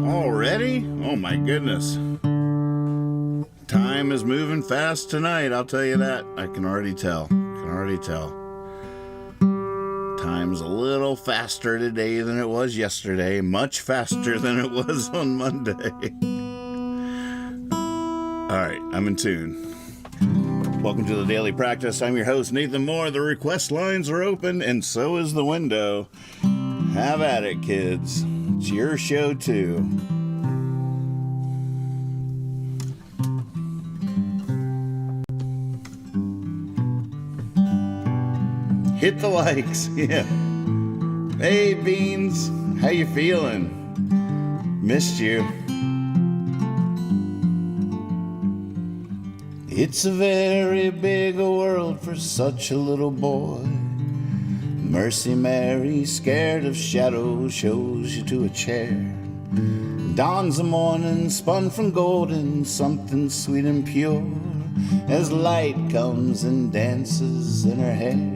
Already? Oh my goodness. Time is moving fast tonight, I'll tell you that. I can already tell. Time's a little faster today than it was yesterday. Much faster than it was on Monday. Alright, I'm in tune. Welcome to the Daily Practice. I'm your host, Nathan Moore. The request lines are open, and so is the window. Have at it, kids. It's your show, too. Hit the likes, yeah. Hey, Beans, how you feeling? Missed you. It's a very big world for such a little boy. Mercy Mary, scared of shadows, shows you to a chair. Dawn's the morning, spun from golden, something sweet and pure, as light comes and dances in her hair.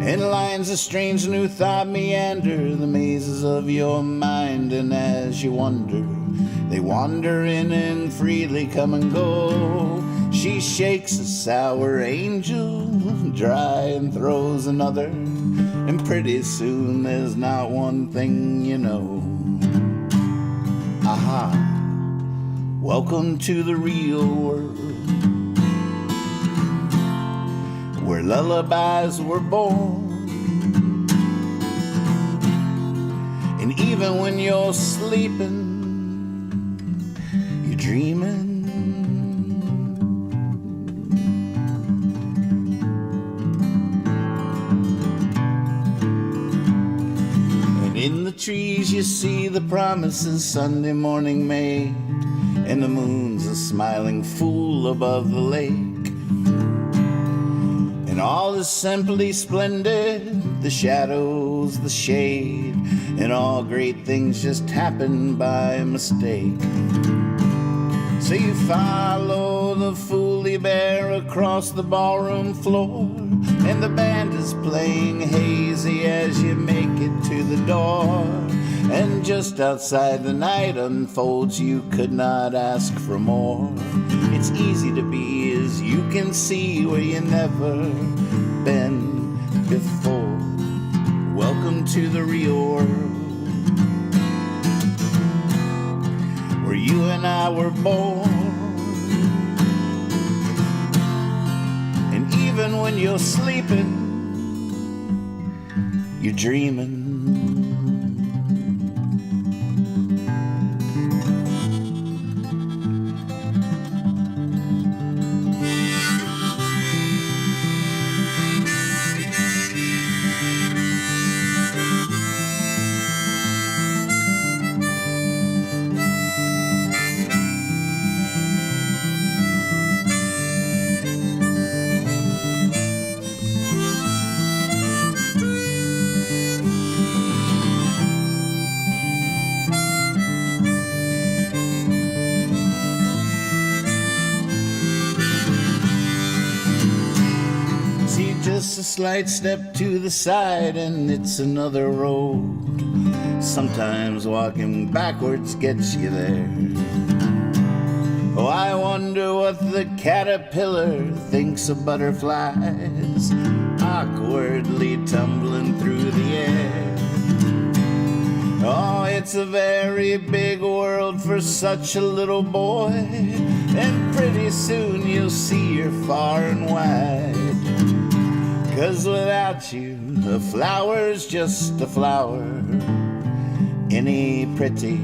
And lines of strange new thought meander the mazes of your mind, and as you wonder, they wander in and freely come and go. She shakes a sour angel dry and throws another, and pretty soon there's not one thing you know. Aha, welcome to the real world, where lullabies were born. And even when you're sleeping, you're dreaming. And in the trees you see the promises Sunday morning made, and the moon's a smiling fool above the lake. And all is simply splendid, the shadows, the shade, and all great things just happen by mistake. So you follow the Foolie Bear across the ballroom floor, and the band is playing hazy as you make it to the door. And just outside the night unfolds, you could not ask for more. It's easy to be as you can see where you never been before. Welcome to the real world, where you and I were born. And even when you're sleeping, you're dreaming. Just a slight step to the side and it's another road. Sometimes walking backwards gets you there. Oh, I wonder what the caterpillar thinks of butterflies awkwardly tumbling through the air. Oh, it's a very big world for such a little boy, and pretty soon you'll see you're far and wide. 'Cause without you, a flower's just a flower. Any pretty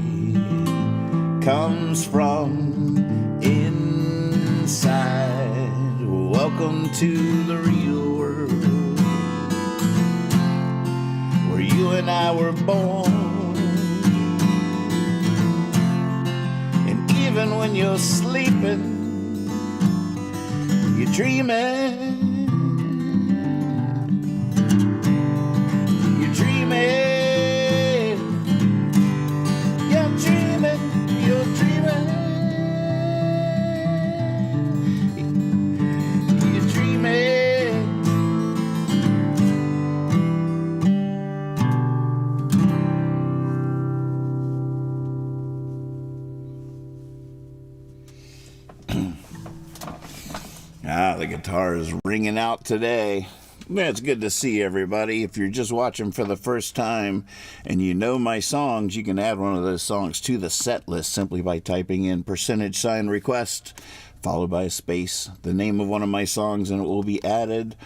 comes from inside. Welcome to the real world, where you and I were born. And even when you're sleeping, you're dreaming. The guitar is ringing out today. Yeah, it's good to see everybody. If you're just watching for the first time and you know my songs, you can add one of those songs to the set list simply by typing in % request followed by a space, the name of one of my songs, and it will be added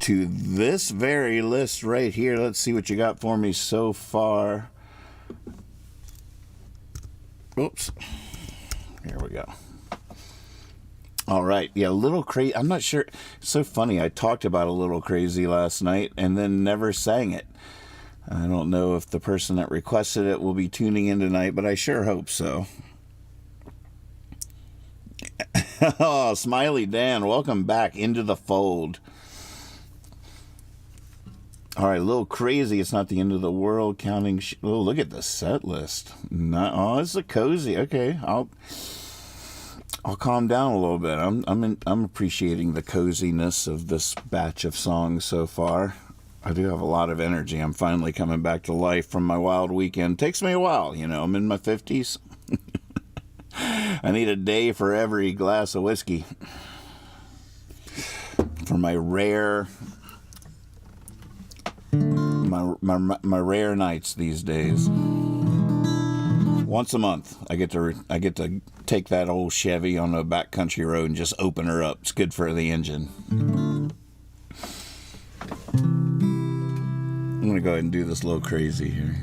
to this very list right here. Let's see what you got for me so far. Oops. Here we go. All right. Yeah, a little crazy. I'm not sure. It's so funny. I talked about a little crazy last night and then never sang it. I don't know if the person that requested it will be tuning in tonight, but I sure hope so. Oh, Smiley Dan, welcome back into the fold. All right, a little crazy. It's not the end of the world. Counting. Oh, look at the set list. Oh, it's a cozy. Okay, I'll calm down a little bit. I'm appreciating the coziness of this batch of songs so far. I do have a lot of energy. I'm finally coming back to life from my wild weekend. Takes me a while, you know. I'm in my 50s. I need a day for every glass of whiskey. For my rare rare nights these days. Once a month, I get to take that old Chevy on a backcountry road and just open her up. It's good for the engine. I'm gonna go ahead and do this a little crazy here.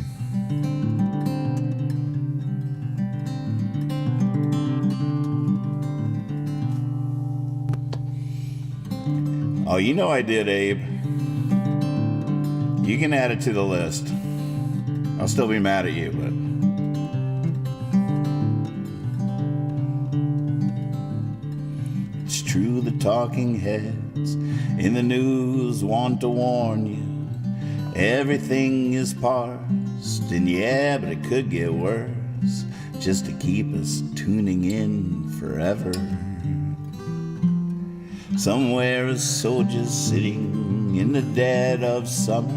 Oh, you know I did, Abe. You can add it to the list. I'll still be mad at you, but... It's true the talking heads in the news want to warn you. Everything is parsed, and yeah, but it could get worse. just to keep us tuning in forever. Somewhere a soldier's sitting in the dead of summer,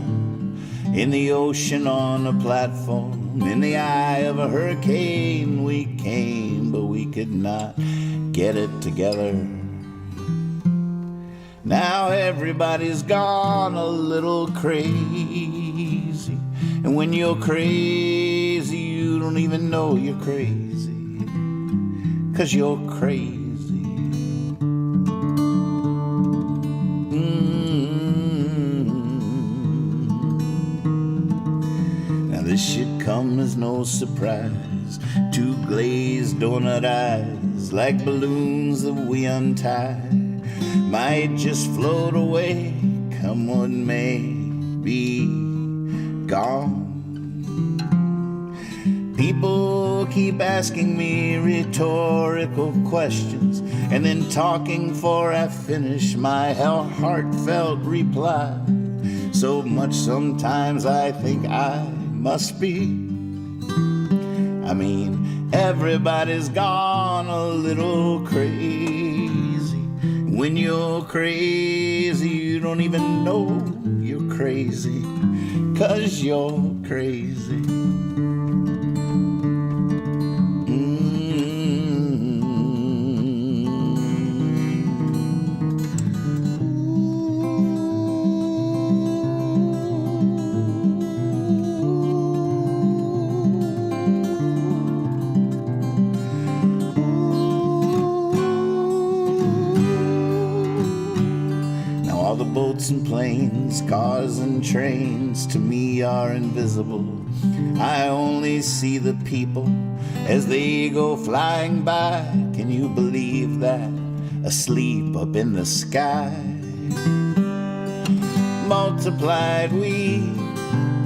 in the ocean on a platform, in the eye of a hurricane. We came, but we could not get it together. Now everybody's gone a little crazy, and when you're crazy, you don't even know you're crazy, 'cause you're crazy. Now this should come as no surprise. Two glazed donut eyes, like balloons that we untie, might just float away, come what may, be gone. People keep asking me rhetorical questions, and then talking before I finish my heartfelt reply. So much sometimes I think I must be. I mean, everybody's gone a little crazy. When you're crazy, you don't even know you're crazy, 'cause you're crazy. Boats and planes, cars and trains, to me are invisible. I only see the people as they go flying by. Can you believe that? Asleep up in the sky. Multiplied we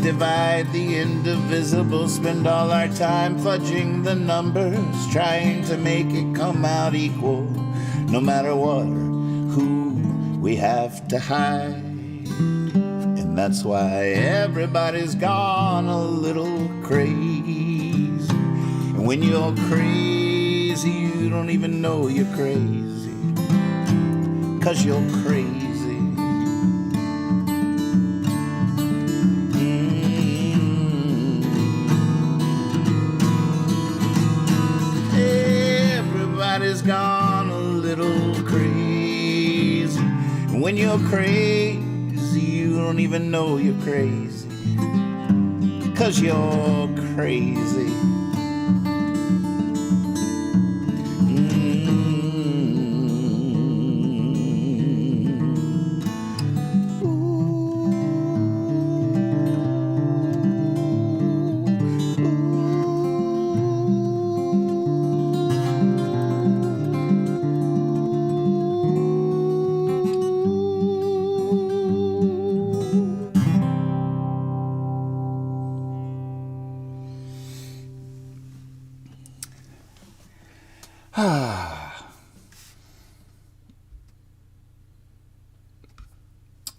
divide the indivisible, spend all our time fudging the numbers, trying to make it come out equal, no matter what or who we have to hide. And that's why everybody's gone a little crazy. And when you're crazy, you don't even know you're crazy, 'cause you're crazy. Everybody's gone a little crazy. When you're crazy, you don't even know you're crazy, 'cause you're crazy.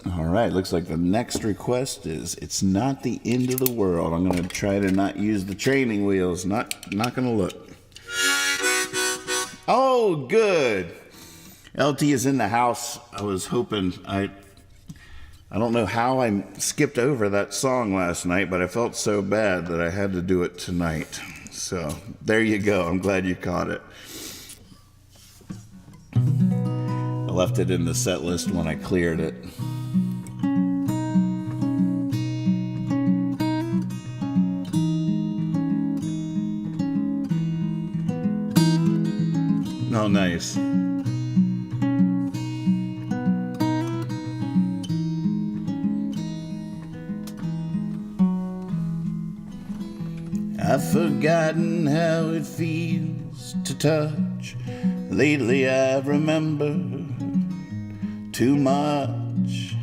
All right, looks like the next request is It's Not the End of the World. I'm going to try to not use the training wheels. Not going to look. Oh, good. LT is in the house. I was hoping I don't know how I skipped over that song last night, but I felt so bad that I had to do it tonight. So there you go. I'm glad you caught it. I left it in the set list when I cleared it. Oh, nice. I've forgotten how it feels to touch. Lately I've remembered too much.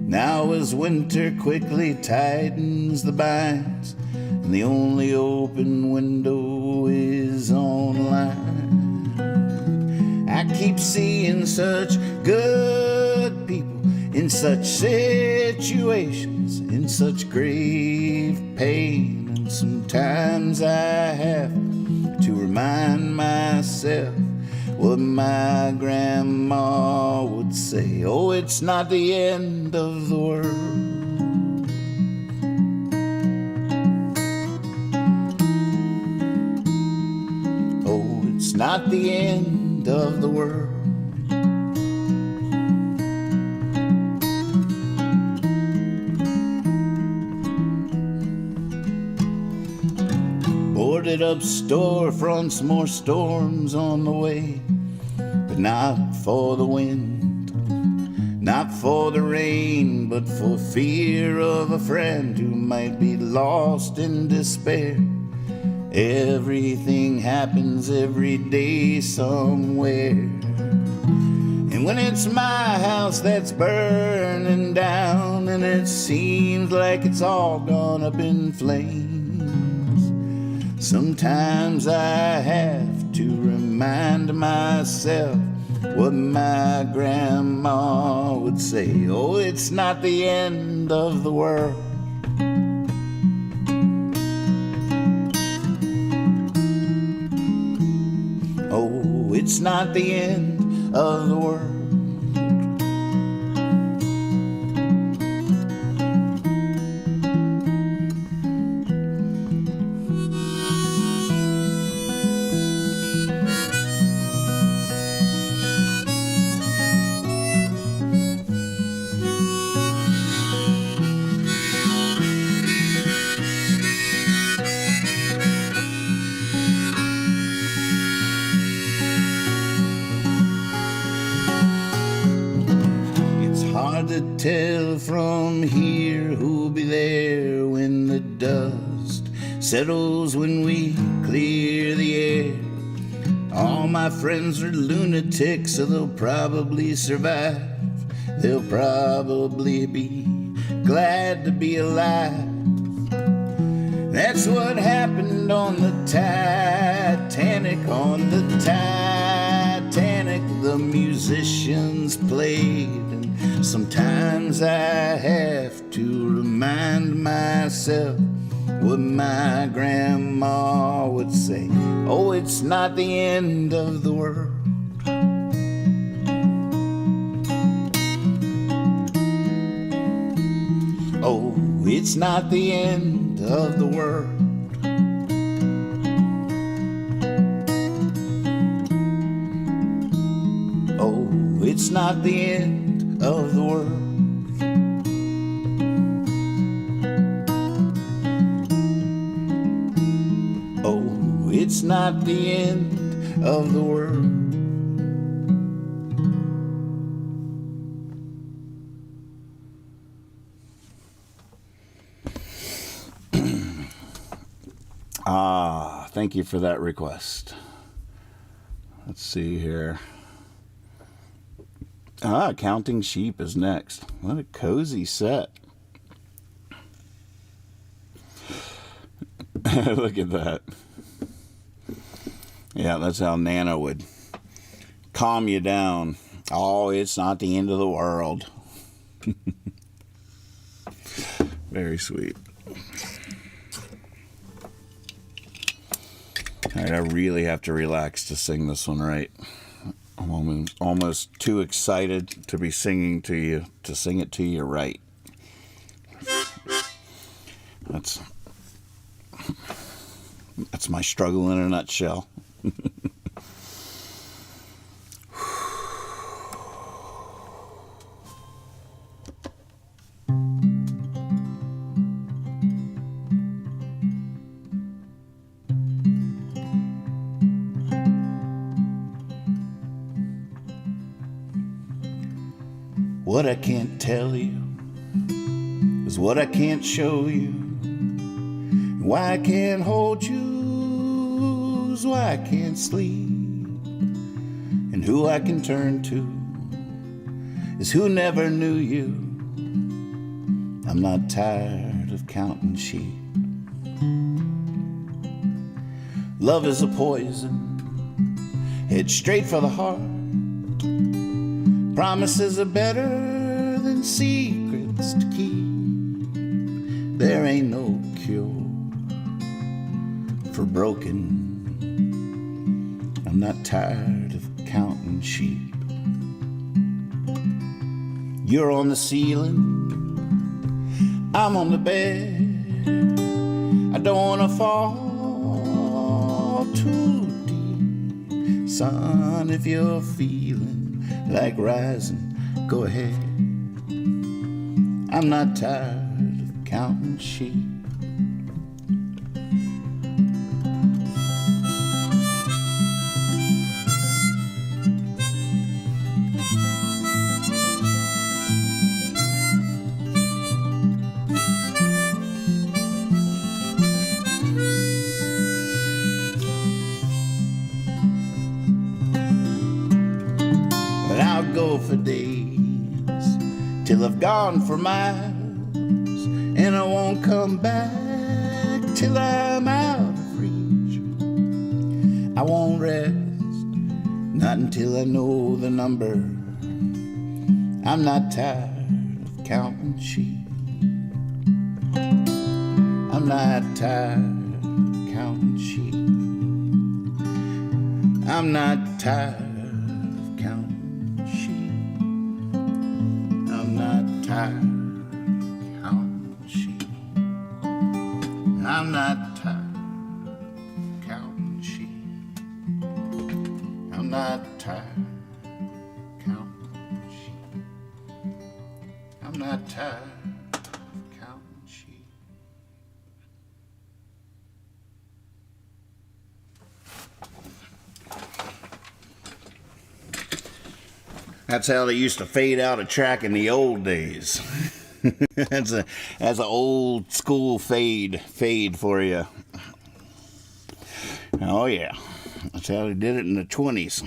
Now as winter quickly tightens the binds, and the only open window is online, I keep seeing such good people in such situations, in such grave pain and sometimes I have to remind myself what my grandma would say. Oh, it's not the end of the world. Oh, it's not the end of the world. Boarded up storefronts, more storms on the way, but not for the wind, not for the rain, but for fear of a friend who might be lost in despair. Everything happens every day somewhere. And when it's my house that's burning down, and it seems like it's all gone up in flames, sometimes I have to remind myself what my grandma would say. Oh, it's not the end of the world. Oh, it's not the end of the world. Hard to tell from here who'll be there when the dust settles, when we clear the air. All my friends are lunatics, so they'll probably survive. They'll probably be glad to be alive. That's what happened on the Titanic. On the Titanic, the musicians played. And sometimes I have to remind myself what my grandma would say. Oh, it's not the end of the world. Oh, it's not the end of the world. Oh, it's not the end of the world. Oh, it's not the end of the world. Thank you for that request. Let's see here. Counting Sheep is next. What a cozy set. Look at that. Yeah, that's how Nana would calm you down. Oh, it's not the end of the world. Very sweet. All right, I really have to relax to sing this one right. I'm almost too excited to be singing to you, to sing it to you right. That's my struggle in a nutshell. What I can't tell you is what I can't show you. Why I can't hold you is why I can't sleep. And who I can turn to is who never knew you. I'm not tired of counting sheep. Love is a poison, head straight for the heart. Promises are better than secrets to keep. There ain't no cure for broken. I'm not tired of counting sheep. You're on the ceiling, I'm on the bed. I don't wanna fall too deep. Son, if you're feeling like rising, go ahead. I'm not tired of counting sheep. But I'll go for days till I've gone for miles, and I won't come back till I'm out of reach. I won't rest, not until I know the number. I'm not tired of counting sheep. I'm not tired of counting sheep. I'm not tired of counting sheep. I'm not tired of counting sheep. I'm not tired of counting sheep. I'm not tired of counting sheep. I'm not tired of counting sheep. That's how they used to fade out a track in the old days. That's an old school fade for you. Oh yeah, that's how they did it in the 20s.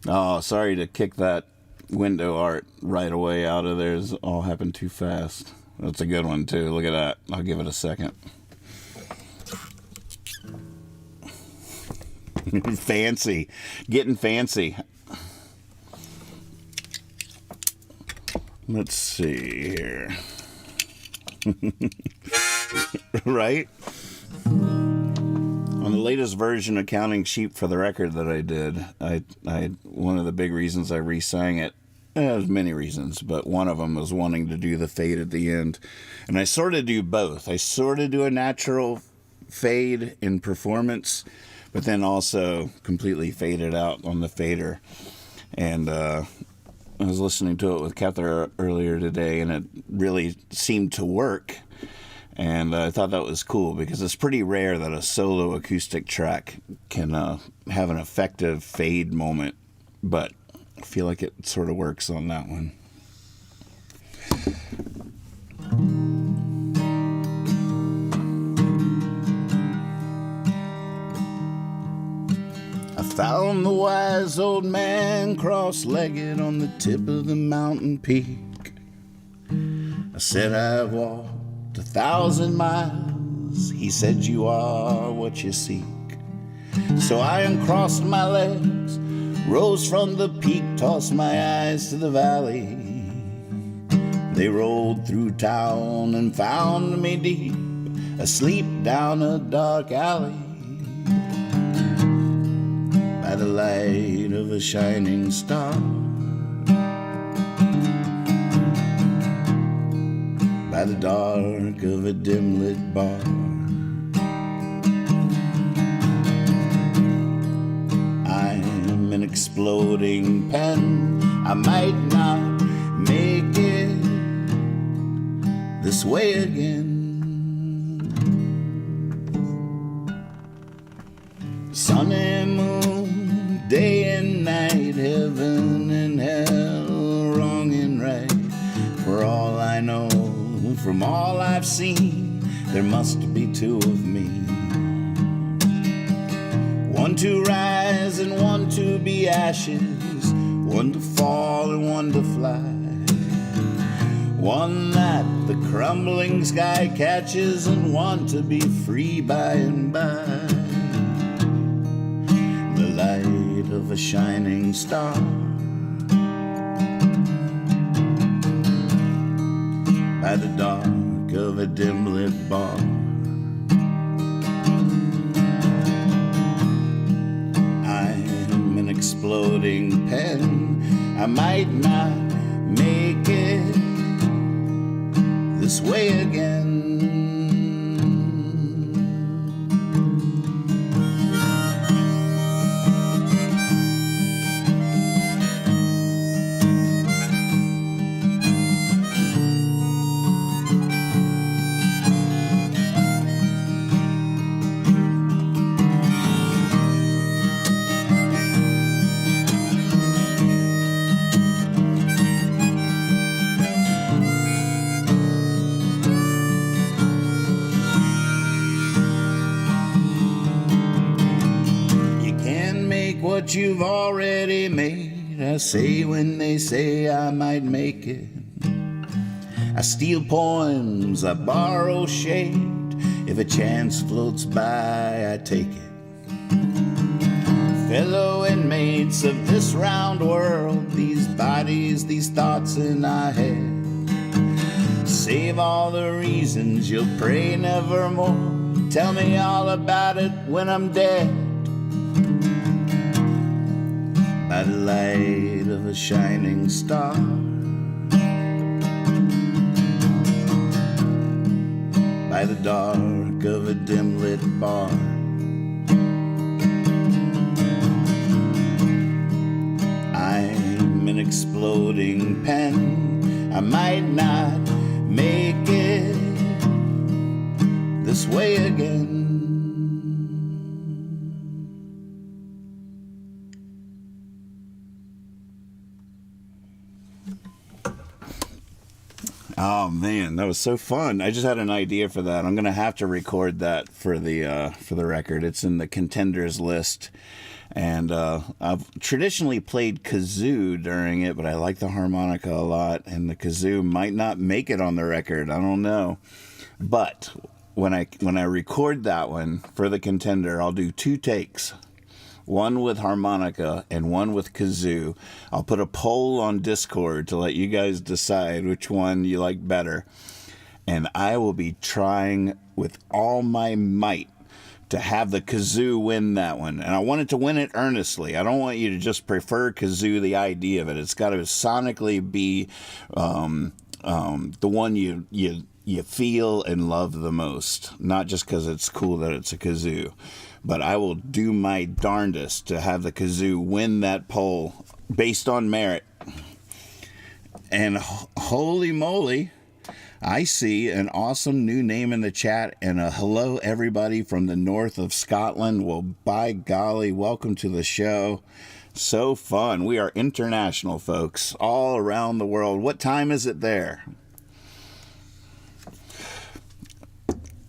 Oh, sorry to kick that window art right away out of there. It's all happened too fast. That's a good one too. Look at that. I'll give it a second. Fancy. Getting fancy. Let's see here. Right? On the latest version of Counting Sheep for the record that I did, I one of the big reasons I re-sang it, there's many reasons, but one of them was wanting to do the fade at the end. And I sort of do both. I sort of do a natural fade in performance, but then also completely fade it out on the fader. And I was listening to it with Cather earlier today, and it really seemed to work. And I thought that was cool because it's pretty rare that a solo acoustic track can have an effective fade moment, but I feel like it sort of works on that one. I found the wise old man cross-legged on the tip of the mountain peak. I said, I've walked 1,000 miles. He said, you are what you seek. So I uncrossed my legs, rose from the peak, tossed my eyes to the valley. They rolled through town and found me deep, asleep down a dark alley, by the light of a shining star, by the dark of a dim-lit bar. I'm an exploding pen. I might not make it this way again. Sun and moon, day and night, heaven and hell, wrong and right. For all I know, from all I've seen, there must be two of me. One to rise and one to be ashes, one to fall and one to fly, one that the crumbling sky catches, and one to be free by and by. The light of a shining star, by by the dark of a dim-lit bar. I'm an exploding pen. I might not make it this way again. What you've already made, I say when they say I might make it. I steal poems, I borrow shade. If a chance floats by, I take it. Fellow inmates of this round world, these bodies, these thoughts in our head. Save all the reasons you'll pray nevermore. Tell me all about it when I'm dead. By the light of a shining star, by the dark of a dim-lit bar. I'm an exploding pen. I might not make it this way again. Oh man, that was so fun. I just had an idea for that. I'm going to have to record that for the record. It's in the contenders list. And I've traditionally played kazoo during it, but I like the harmonica a lot, and the kazoo might not make it on the record. I don't know. But when I record that one for the contender, I'll do 2 takes. One with harmonica and one with kazoo. I'll put a poll on Discord to let you guys decide which one you like better. And I will be trying with all my might to have the kazoo win that one. And I want it to win it earnestly. I don't want you to just prefer kazoo, the idea of it. It's got to sonically be the one you feel and love the most. Not just because it's cool that it's a kazoo. But I will do my darndest to have the kazoo win that poll based on merit. And holy moly, I see an awesome new name in the chat, and a hello everybody from the north of Scotland. Well, by golly, welcome to the show. So fun. We are international, folks, all around the world. What time is it there?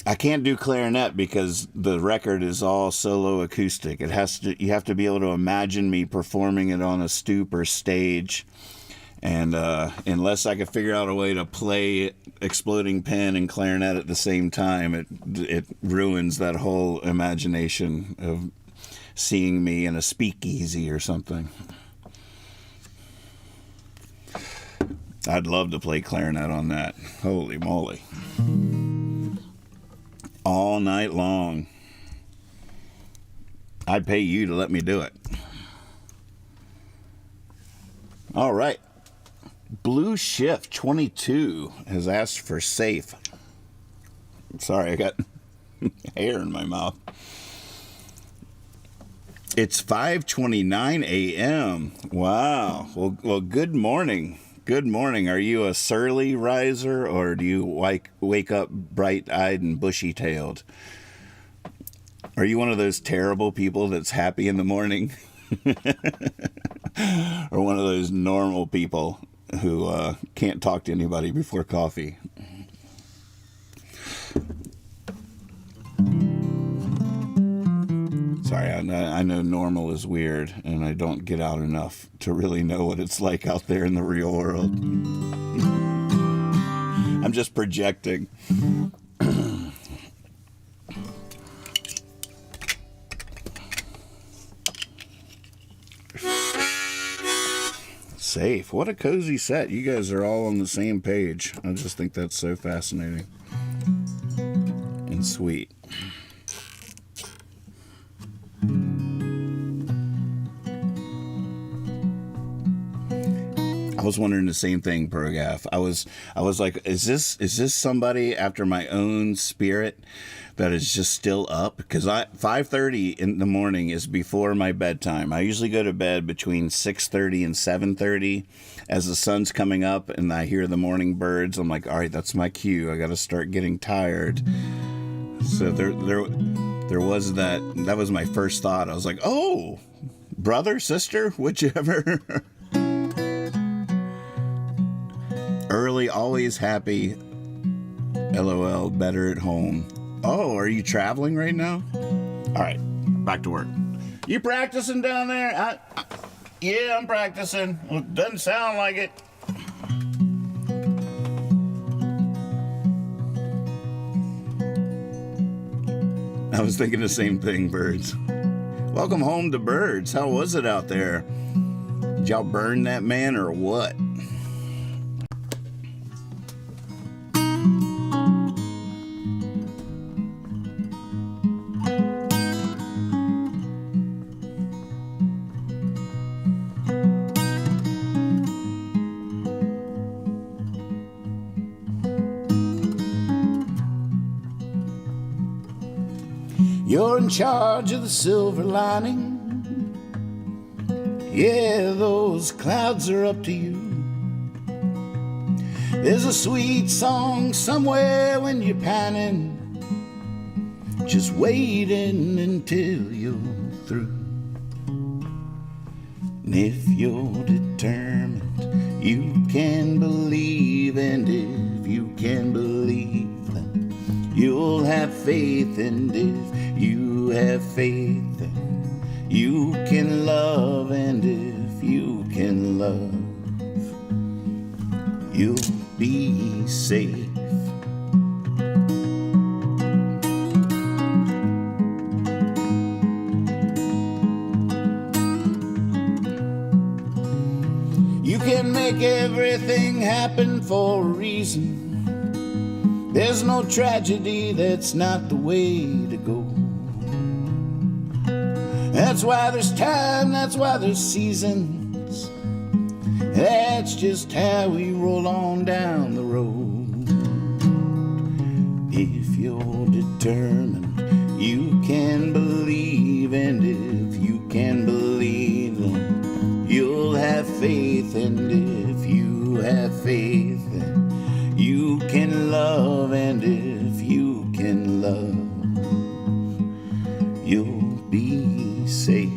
I can't do clarinet because the record is all solo acoustic. You have to be able to imagine me performing it on a stoop or stage. And unless I could figure out a way to play exploding pen and clarinet at the same time, it ruins that whole imagination of seeing me in a speakeasy or something. I'd love to play clarinet on that. Holy moly. All night long. I'd pay you to let me do it. All right. Blue Shift 22 has asked for safe. Sorry, I got hair in my mouth. It's 5:29 a.m. Wow. Well, good morning. Good morning. Are you a surly riser, or do you wake up bright-eyed and bushy-tailed? Are you one of those terrible people that's happy in the morning? Or one of those normal people who can't talk to anybody before coffee? Sorry, I know normal is weird, and I don't get out enough to really know what it's like out there in the real world. I'm just projecting. safe. What a cozy set. You guys are all on the same page. I just think that's so fascinating and sweet. I was wondering the same thing, Pergath. I was like, is this somebody after my own spirit that is just still up? Because 5:30 in the morning is before my bedtime. I usually go to bed between 6:30 and 7:30 as the sun's coming up, and I hear the morning birds. I'm like, all right, that's my cue. I got to start getting tired. So there was that. That was my first thought. I was like, oh, brother, sister, whichever. Early, always happy. LOL, better at home. Oh, are you traveling right now? All right, back to work. You practicing down there? Yeah, I'm practicing. Well, doesn't sound like it. I was thinking the same thing, birds. Welcome home to birds. How was it out there? Did y'all burn that man or what? You're in charge of the silver lining. Yeah, those clouds are up to you. There's a sweet song somewhere when you're panning, just waiting until you're through. And if you're determined, you can believe. And if you can believe, then you'll have faith. And if you have faith, then you can love. And if you can love, you'll be safe. You can make everything happen for a reason. There's no tragedy that's not the way to go. That's why there's time, that's why there's seasons. That's just how we roll on down the road. If you're determined, you can believe. And if you can believe, then you'll have faith. And if you have faith, then you can love. And if you can love, you'll be safe.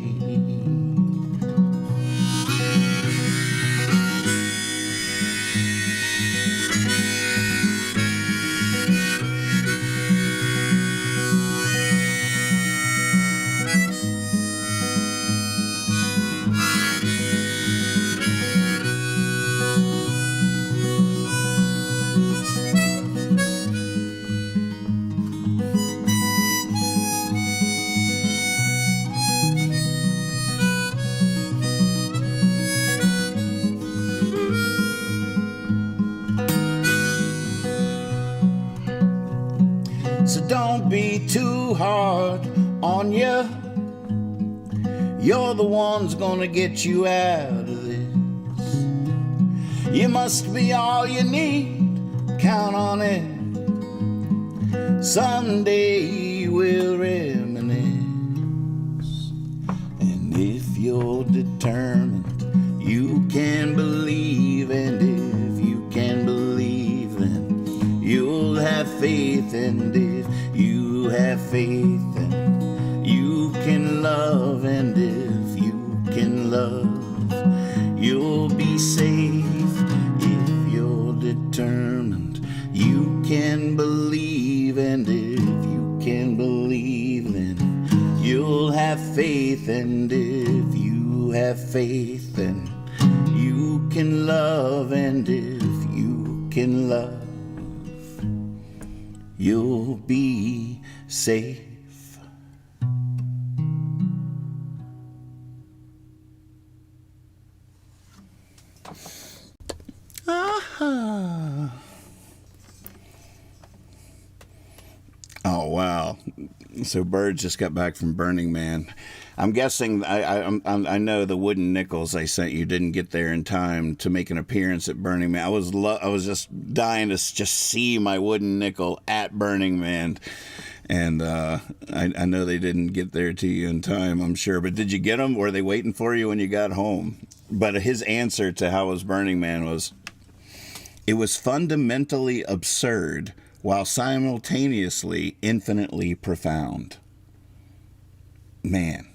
So don't be too hard on you. You're the one's gonna get you out of this. You must be all you need, count on it. Someday you will reminisce. And if you're determined, you can believe. And if you can believe, then you'll have faith. And if you have faith, then you can love. And if you can love, you'll be safe. If you're determined, you can believe. And if you can believe, then you'll have faith. And if you have faith, then you can love. And if you can love, you'll be safe. Oh, wow. So Bird just got back from Burning Man. I'm guessing, I know the wooden nickels I sent you didn't get there in time to make an appearance at Burning Man. I was just dying to just see my wooden nickel at Burning Man. And I know they didn't get there to you in time, I'm sure. But did you get them? Were they waiting for you when you got home? But his answer to how was Burning Man was, it was fundamentally absurd while simultaneously infinitely profound. Man.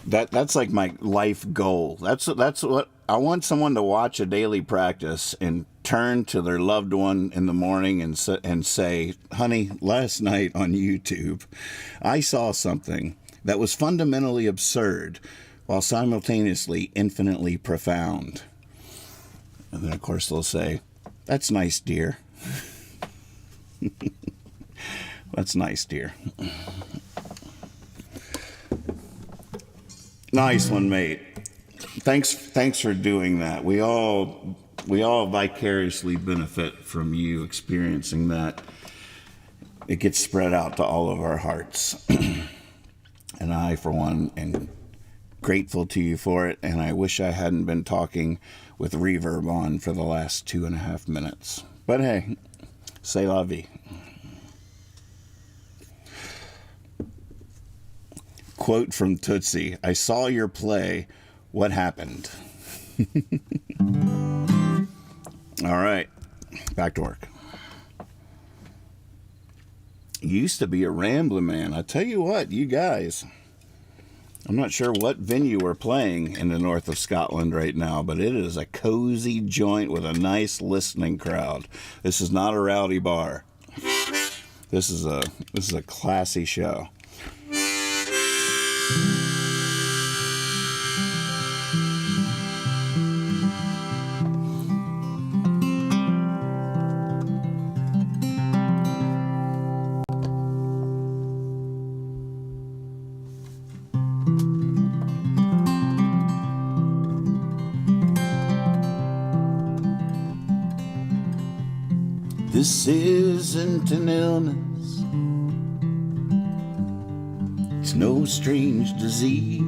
That's like my life goal. That's what I want, someone to watch a daily practice and turn to their loved one in the morning and say, honey, last night on YouTube, I saw something that was fundamentally absurd while simultaneously infinitely profound. And then, of course, they'll say, that's nice, dear. That's nice, dear. Nice one, mate. Thanks for doing that. We all vicariously benefit from you experiencing that. It gets spread out to all of our hearts. And I, for one, am grateful to you for it, and I wish I hadn't been talking with reverb on for the last 2.5 minutes. But hey, c'est la vie. Quote from Tootsie, I saw your play. What happened? All right, back to work. Used to be a Ramblin Man. I tell you what, you guys, I'm not sure what venue we're playing in the north of Scotland right now, but it is a cozy joint with a nice listening crowd. This is not a rowdy bar. This is a classy show. This isn't an illness, it's no strange disease,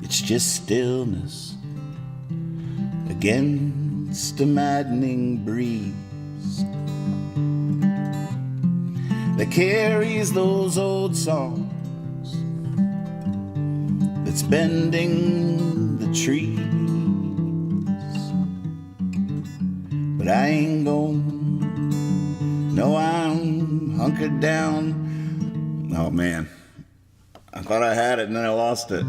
it's just stillness against a maddening breeze that carries those old songs, that's bending the trees. But I ain't going, no, I'm hunkered down. Oh man, I thought I had it and then I lost it.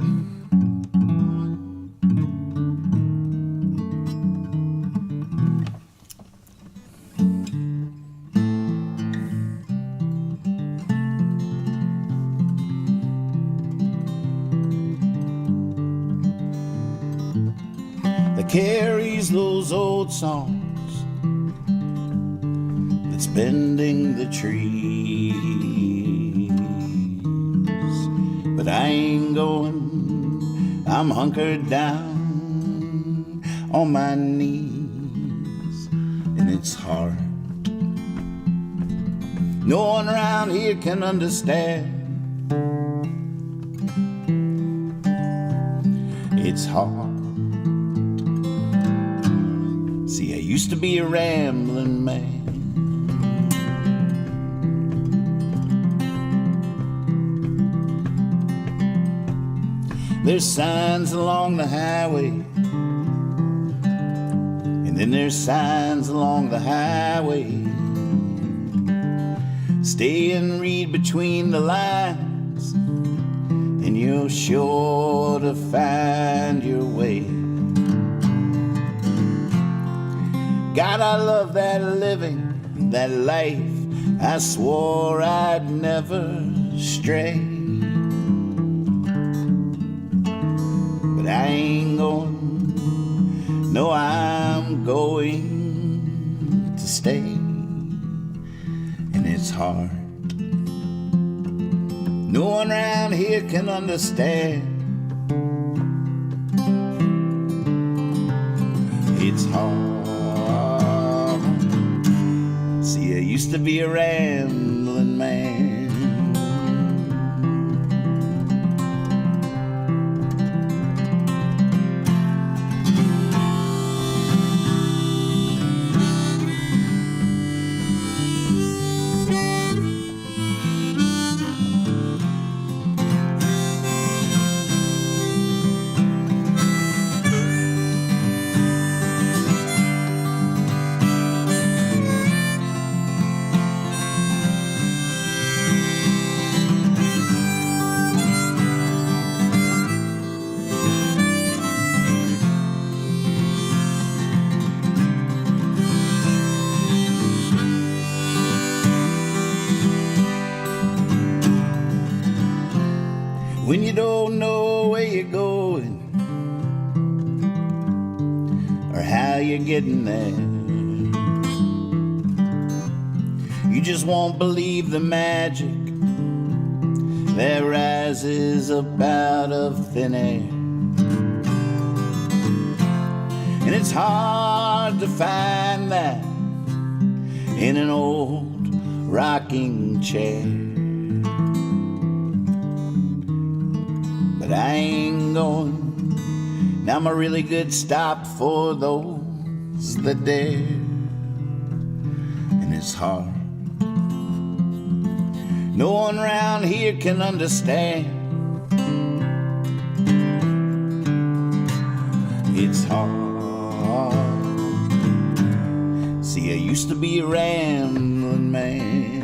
That carries those old songs, that's bending the trees. But I ain't going, I'm hunkered down on my knees, and it's hard. No one around here can understand. It's hard. See, I used to be a Ramblin' Man. There's signs along the highway, and then there's signs along the highway. Stay and read between the lines, and you're sure to find your way. God, I love that living, that life. I swore I'd never stray. I ain't going, no, I'm going to stay, and it's hard. No one around here can understand. It's hard. used to be a rambling man. When you don't know where you're going or how you're getting there, you just won't believe the magic that rises up out of thin air. And it's hard to find that in an old rocking chair. But I ain't going. Now I'm a really good stop for those that dare. And it's hard. No one around here can understand. It's hard. See, I used to be a rambling man.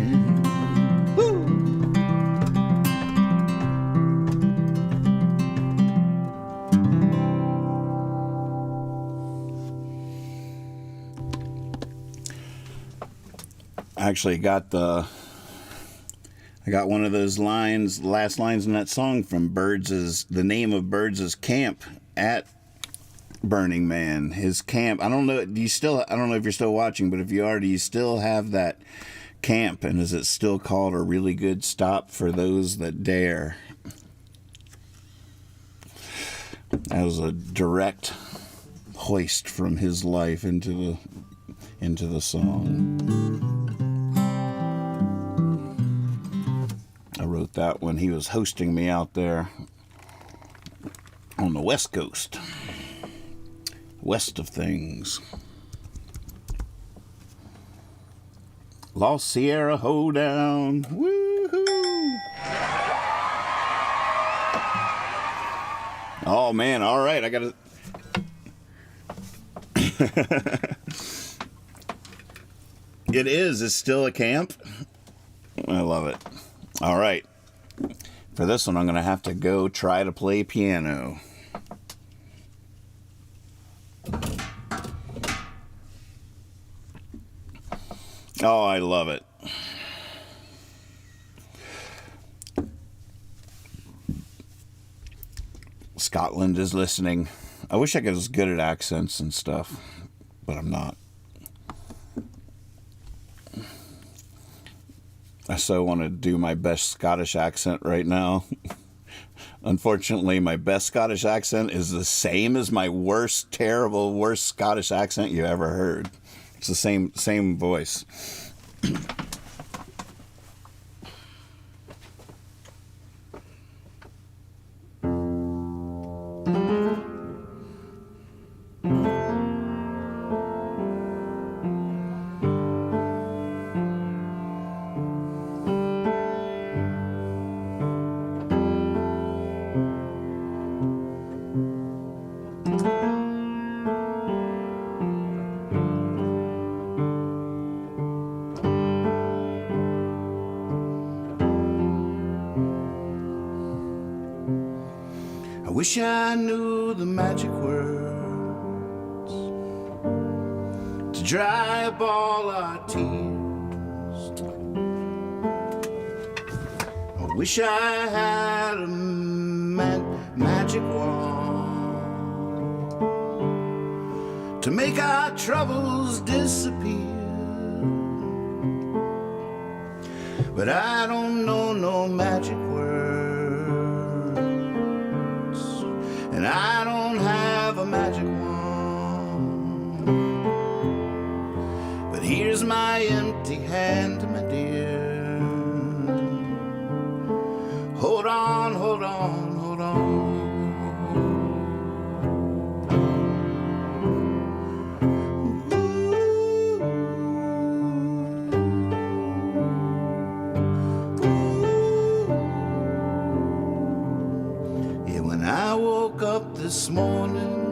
Actually got I got one of those lines, last lines in that song from the name of Birds' camp at Burning Man. His camp, I don't know if you're still watching, but if you are, do you still have that camp? And is it still called A Really Good Stop for Those That Dare? That was a direct hoist from his life into the song. I wrote that when he was hosting me out there on the West Coast, west of things. Lost Sierra Hoedown. Woohoo! Oh man, all right, I gotta. It's still a camp. I love it. All right. For this one, I'm going to have to go try to play piano. Oh, I love it. Scotland is listening. I wish I could was good at accents and stuff, but I'm not. I so want to do my best Scottish accent right now. Unfortunately, my best Scottish accent is the same as my worst Scottish accent you ever heard. It's the same voice. I wish I knew the magic words to dry up all our tears. I wish I had a magic wand to make our troubles disappear. But I don't know no magic words, and I don't have a magic wand. But here's Here's my empty hand, my dear. Hold on, hold on, hold on. Yeah, when I woke up this morning,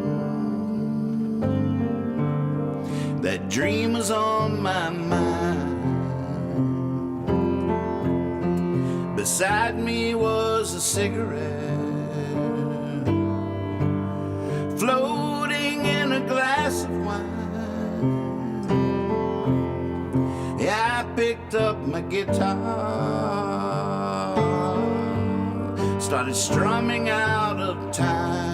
that dream was on my mind. Beside me was a cigarette floating in a glass of wine. Yeah, I picked up my guitar, started strumming out of time.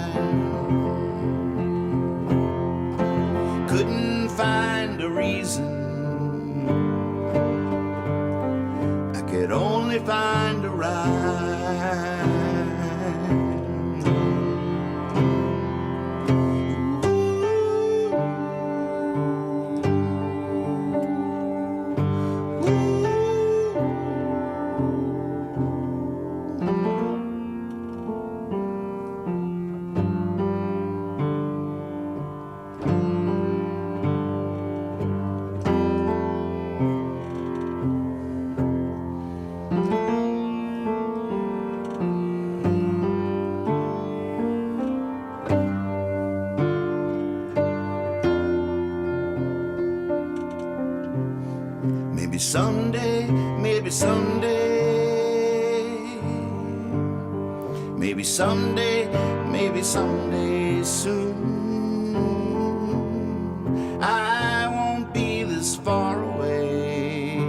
Couldn't find a reason, I could only find a rhyme. Maybe someday, maybe someday, maybe someday, maybe someday soon, I won't be this far away.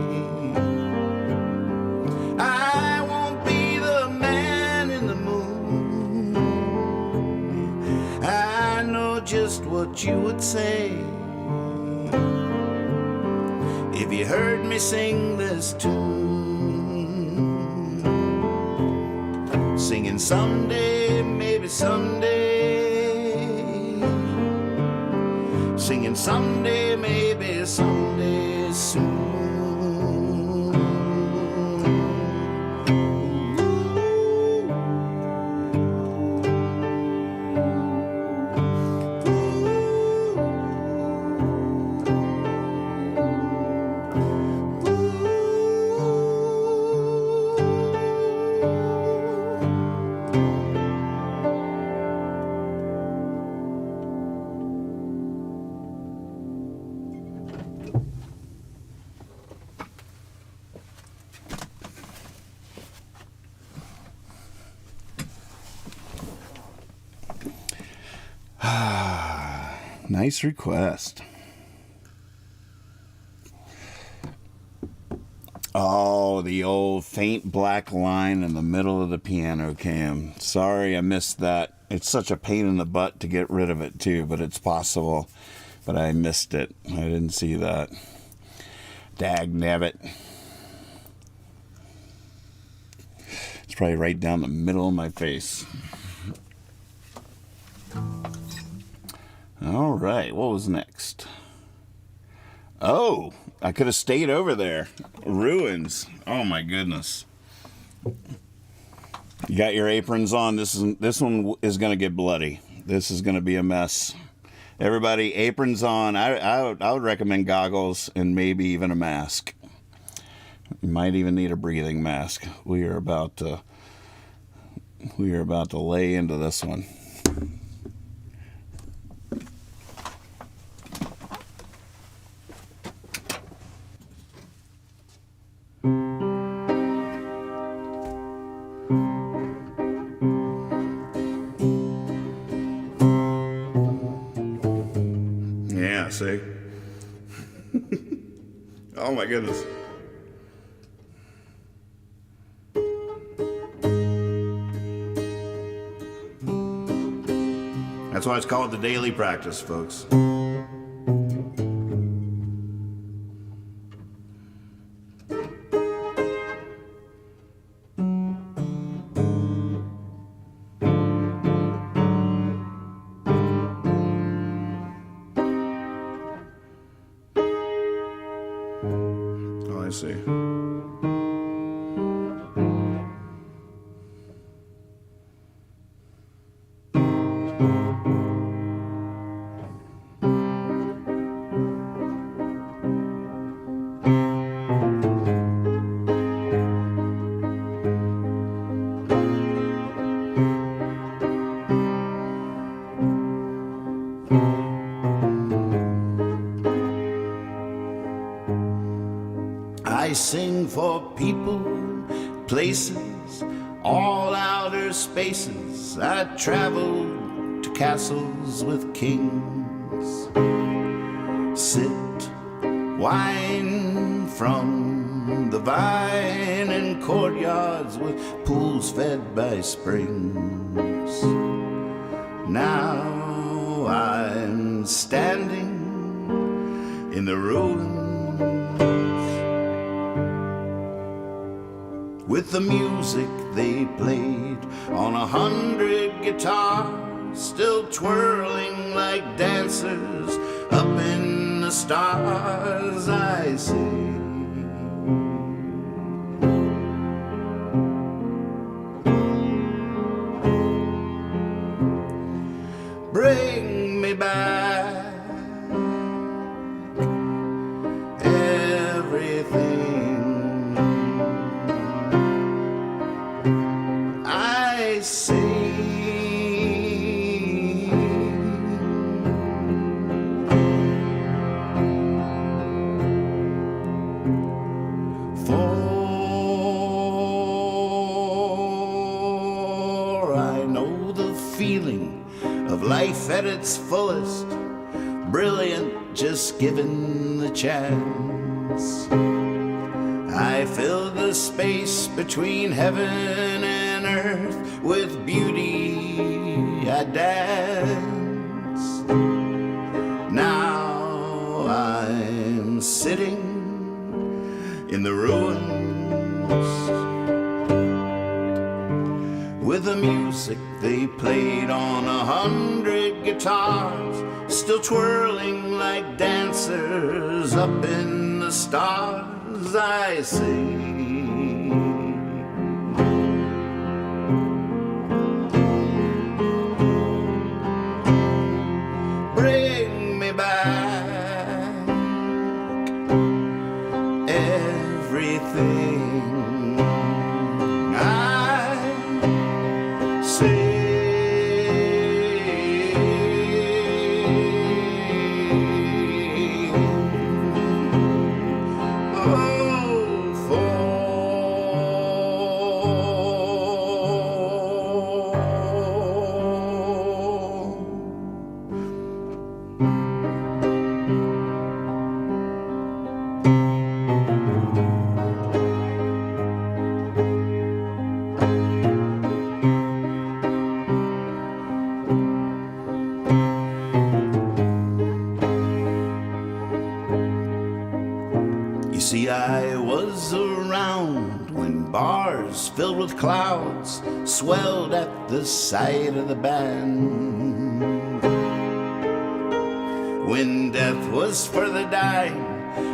I won't be the man in the moon. I know just what you would say if you heard me sing this tune. Singing someday, maybe someday. Singing someday, maybe someday soon. Nice request. Oh, the old faint black line in the middle of the piano cam. Sorry I missed that. It's such a pain in the butt to get rid of it too, but it's possible. But I missed it. I didn't see that. Dag nabbit. It's probably right down the middle of my face. All right, what was next? Oh, I could have stayed over there. Ruins. Oh my goodness. You got your aprons on. This one is going to get bloody. This is going to be a mess. Everybody, aprons on. I would recommend goggles and maybe even a mask. You might even need a breathing mask. We are about to lay into this one. Yeah, see? Oh my goodness. That's why it's called the daily practice, folks. Oh, I see. I sing for people, places, all outer spaces. I travel to castles with kings. Sit, wine from the vine in courtyards with pools fed by springs. Now I'm standing in the ruins with the music they played on 100 guitars, still twirling like dancers up in the stars. I see. Bring me back everything I see. For I know the feeling of life at its fullest, brilliant, just given the chance. I filled the space between heaven and earth with beauty. I danced. Now I'm sitting in the ruins with the music they played on 100 guitars, still twirling like dancers up in the stars. I see. Bring me back everything I see. You see, I was around when bars filled with clouds swelled at the sight of the band, when death was for the dying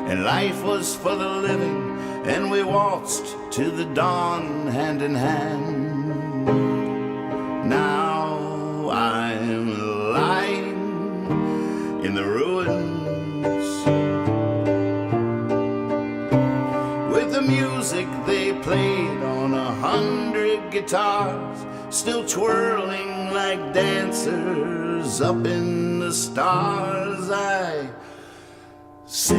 and life was for the living, and we waltzed to the dawn hand in hand. Now I'm lying in the ruins with the music they played on 100 guitars, still twirling like dancers up in the stars. I see.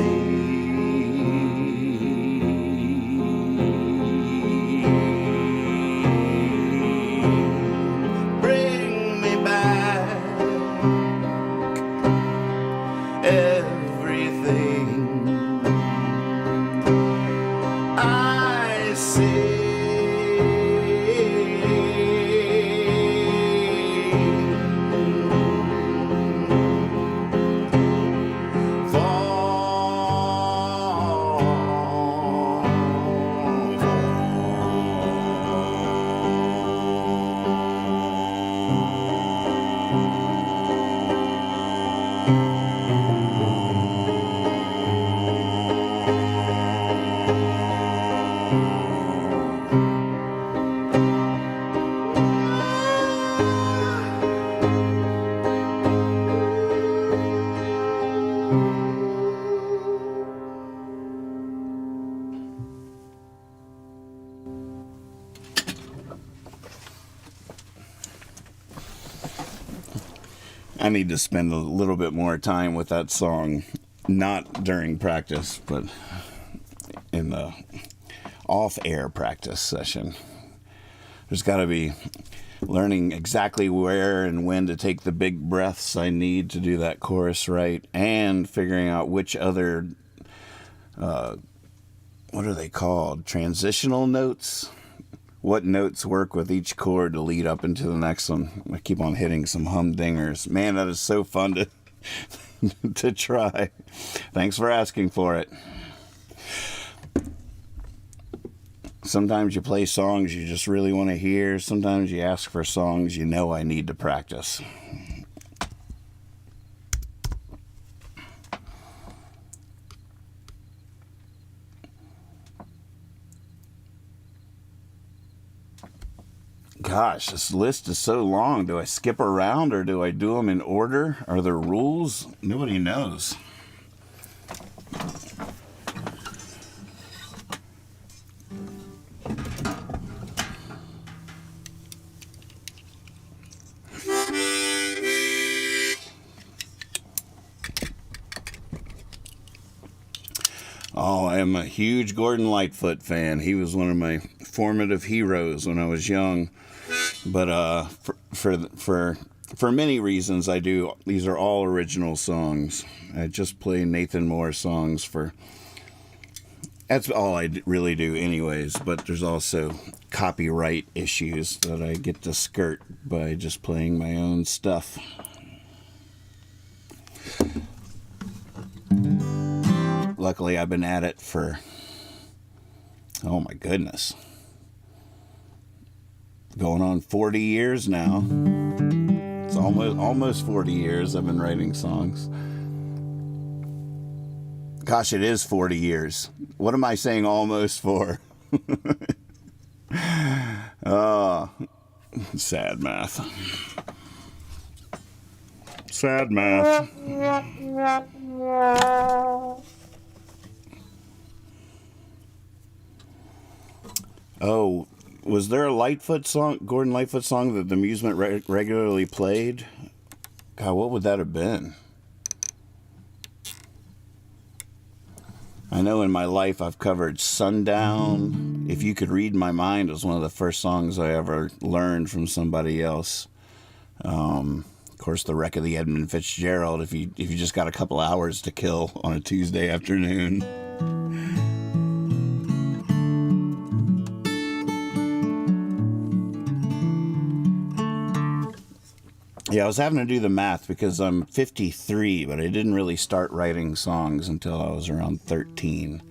Bring me back everything I see. I need to spend a little bit more time with that song, not during practice, but in the off-air practice session. There's got to be learning exactly where and when to take the big breaths I need to do that chorus right, and figuring out which other, what are they called? Transitional notes? What notes work with each chord to lead up into the next one. I keep on hitting some humdingers. Man, that is so fun to to try. Thanks for asking for it. Sometimes you play songs you just really want to hear. Sometimes you ask for songs you know I need to practice. Gosh, this list is so long. Do I skip around or do I do them in order? Are there rules? Nobody knows. Oh, I am a huge Gordon Lightfoot fan. He was one of my formative heroes when I was young. But for many reasons, I do. These are all original songs. I just play Nathan Moore songs for. That's all I really do, anyways. But there's also copyright issues that I get to skirt by just playing my own stuff. Luckily, I've been at it for. Oh my goodness. Going on 40 years now. It's almost 40 years I've been writing songs. Gosh, it is 40 years. What am I saying almost for? Oh, sad math. Sad math. Oh, was there a Lightfoot song, Gordon Lightfoot song that the Amusement regularly played? God, what would that have been? I know in my life I've covered Sundown. If You Could Read My Mind was one of the first songs I ever learned from somebody else. Of course, The Wreck of the Edmund Fitzgerald, if you just got a couple hours to kill on a Tuesday afternoon. Yeah, I was having to do the math because I'm 53, but I didn't really start writing songs until I was around 13.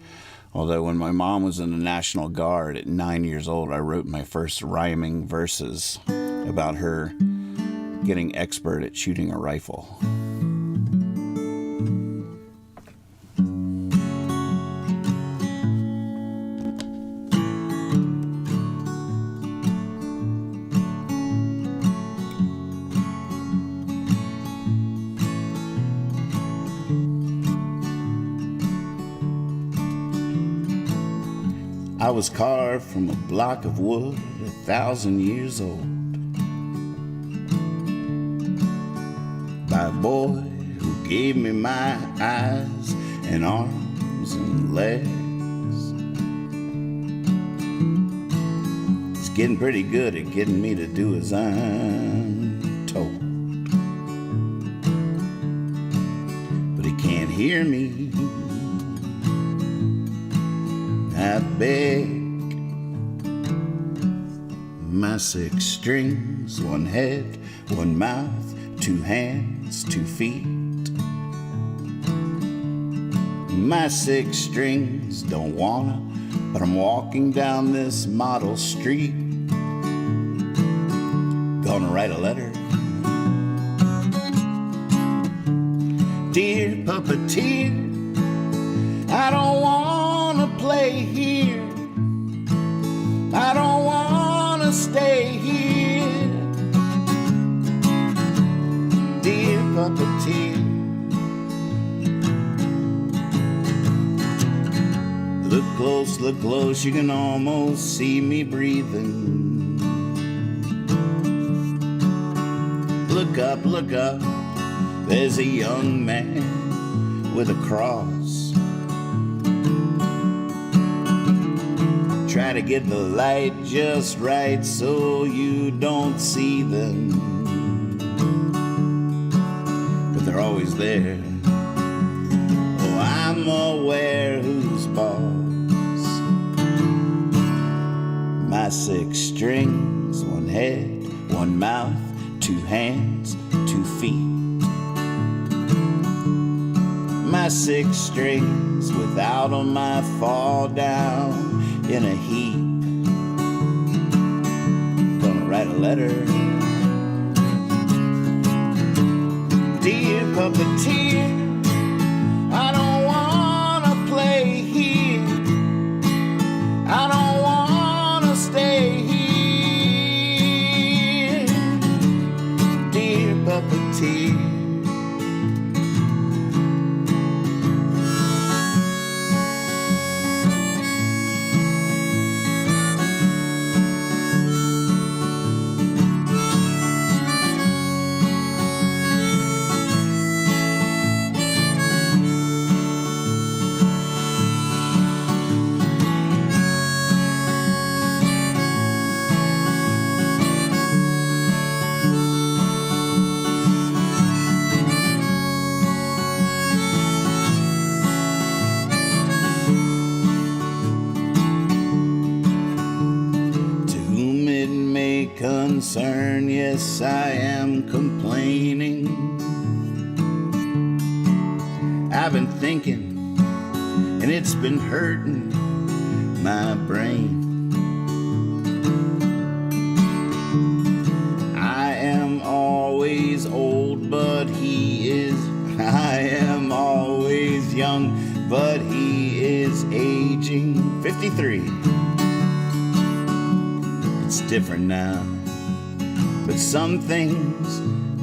Although when my mom was in the National Guard at 9 years old, I wrote my first rhyming verses about her getting expert at shooting a rifle. I was carved from a block of wood 1,000 years old by a boy who gave me my eyes and arms and legs. He's getting pretty good at getting me to do as I'm told, but he can't hear me. I beg my 6 strings, 1 head, 1 mouth, 2 hands, 2 feet. My 6 strings don't wanna, but I'm walking down this model street. Gonna write a letter. Dear Puppeteer, I don't wanna play here. I don't wanna stay here. Dear Puppeteer, look close, you can almost see me breathing. Look up, There's a young man with a cross. Try to get the light just right so you don't see them, but they're always there. Oh, I'm aware who's boss. My 6 strings, 1 head, 1 mouth, 2 hands, 2 feet. My 6 strings, without 'em I fall down in a heap. Gonna write a letter. Dear puppeteer, I don't wanna play here. I don't wanna stay here. Dear puppeteer. Concern, yes, I am complaining. I've been thinking, and it's been hurting my brain. I am always old, but he is. I am always young, but he is aging. 53. It's different now, but some things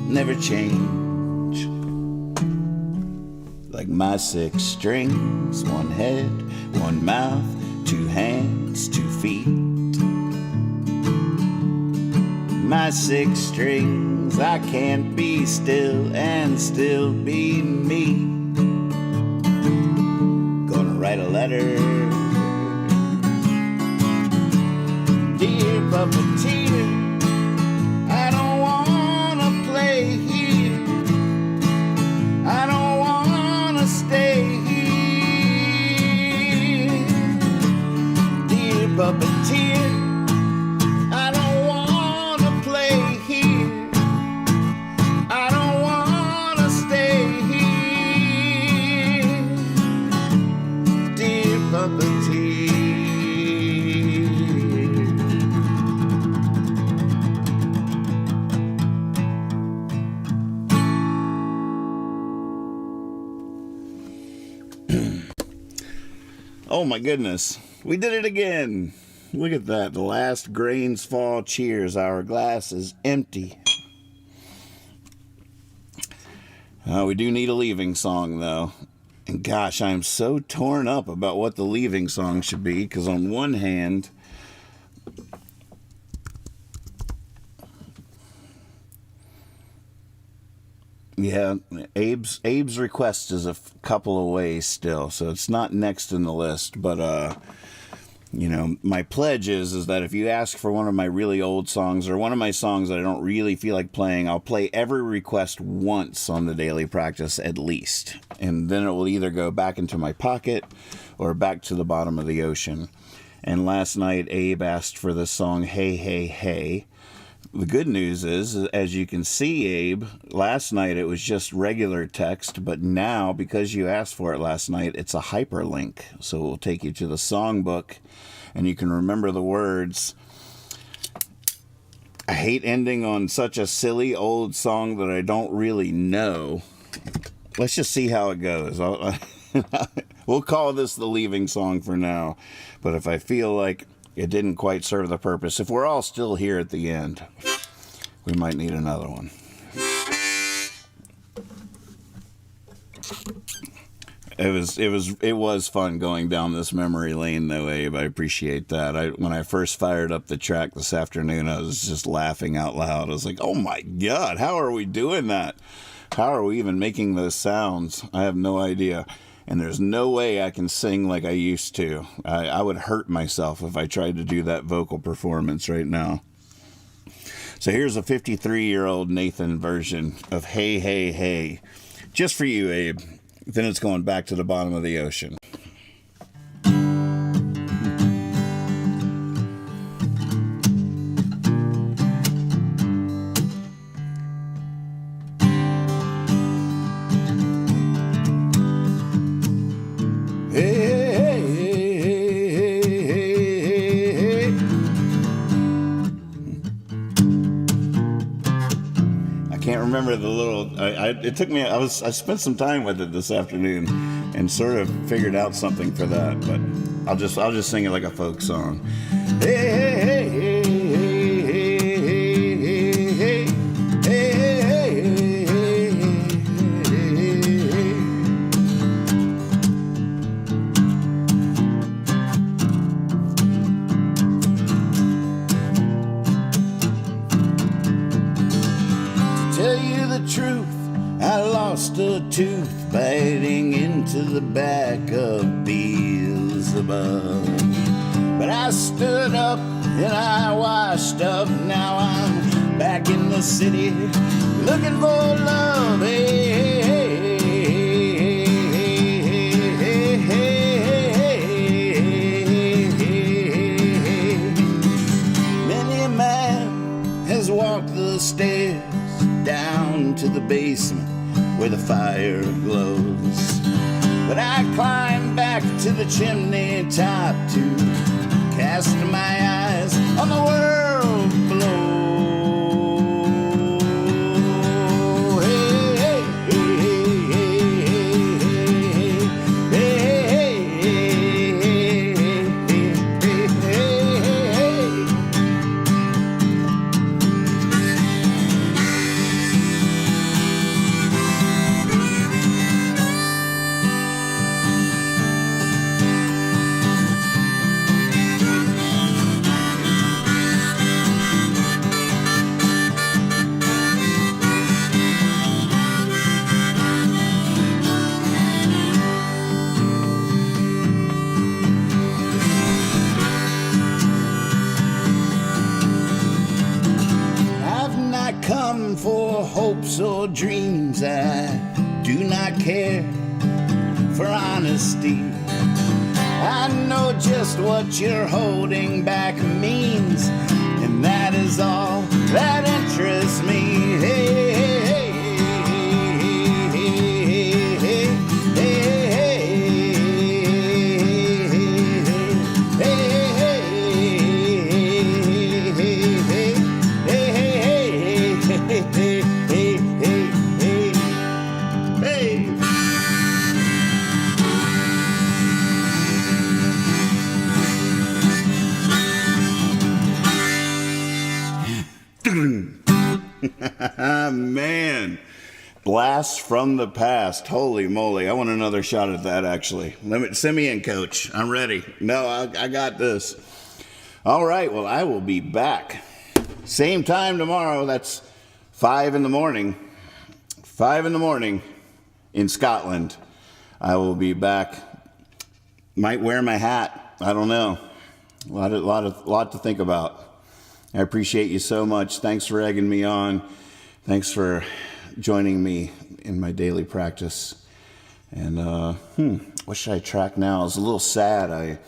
never change. Like my 6 strings, 1 head, 1 mouth, 2 hands, 2 feet. My 6 strings, I can't be still and still be me. Gonna write a letter. Dear puppeteer, I don't wanna play here. I don't wanna stay here. Dear puppeteer, I don't wanna play here. I don't wanna stay here. Dear puppeteer. Oh my goodness, we did it again. Look at that, the last grains fall, cheers, our glass is empty. We do need a leaving song though. And gosh, I'm so torn up about what the leaving song should be, because on one hand, yeah, Abe's request is a couple of ways still, so it's not next in the list. But you know, my pledge is that if you ask for one of my really old songs or one of my songs that I don't really feel like playing, I'll play every request once on the daily practice at least, and then it will either go back into my pocket or back to the bottom of the ocean. And last night Abe asked for the song "Hey Hey Hey." The good news is, as you can see, Abe, last night it was just regular text, but now, because you asked for it last night, it's a hyperlink. So it will take you to the songbook, and you can remember the words. I hate ending on such a silly old song that I don't really know. Let's just see how it goes. We'll call this the leaving song for now, but if I feel like it didn't quite serve the purpose, if we're all still here at the end, we might need another one. It was fun going down this memory lane though, Abe. I appreciate that. When I first fired up the track this afternoon, I was just laughing out loud. I was like, oh my God, how are we doing that? How are we even making those sounds? I have no idea. And there's no way I can sing like I used to. I would hurt myself if I tried to do that vocal performance right now. So here's a 53-year-old Nathan version of Hey, Hey, Hey. Just for you, Abe. Then it's going back to the bottom of the ocean. Remember the little it took me I spent some time with it this afternoon and sort of figured out something for that, but I'll just sing it like a folk song. Hey, hey, hey, hey, hey, hey, tell you the truth, I lost a tooth biting into the back of Beelzebub. But I stood up and I washed up. Now I'm back in the city looking for love. Hey, hey, hey, hey, hey. Many a man has walked the stairs down to the basement where the fire glows, but I climb back to the chimney top to cast my eyes on the world below. Hey, hey, hey, hey, hey, hey, hey. Come for hopes or dreams, I do not care for honesty. I know just what you're holding back means, and that is all that interests me. Hey, hey, man, blast from the past. Holy moly, I want another shot at that, actually. Send me in, coach. I'm ready. No, I got this. All right, well, I will be back same time tomorrow. That's 5 in the morning. 5 in the morning in Scotland. I will be back. Might wear my hat. I don't know. A lot to think about. I appreciate you so much. Thanks for egging me on. Thanks for joining me in my daily practice. And what should I track now? I was a little sad. I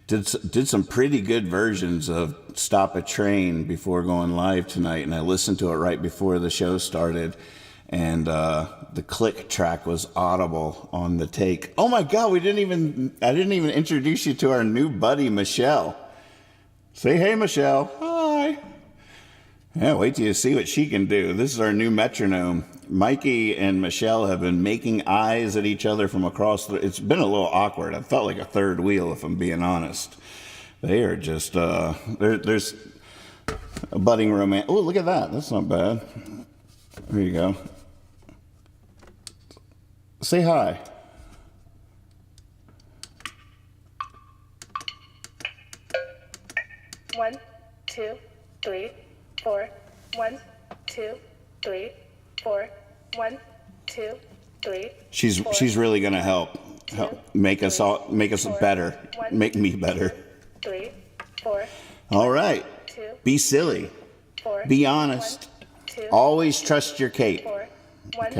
did some pretty good versions of Stop a Train before going live tonight, and I listened to it right before the show started. And the click track was audible on the take. Oh my God, I didn't even introduce you to our new buddy, Michelle. Say hey, Michelle. Hi. Yeah, wait till you see what she can do. This is our new metronome. Mikey and Michelle have been making eyes at each other from across it's been a little awkward. I felt like a third wheel, if I'm being honest. They are just, there's a budding romance. Oh, look at that. That's not bad. There you go. Say hi. One, two, three, four. 1, 2, 3, 4. 1, 2, 3. She's really gonna help make us better. Make me better. 3, 4. All right. 2. Be silly. 4. Be honest. 2. Always trust your cape. 4. 1.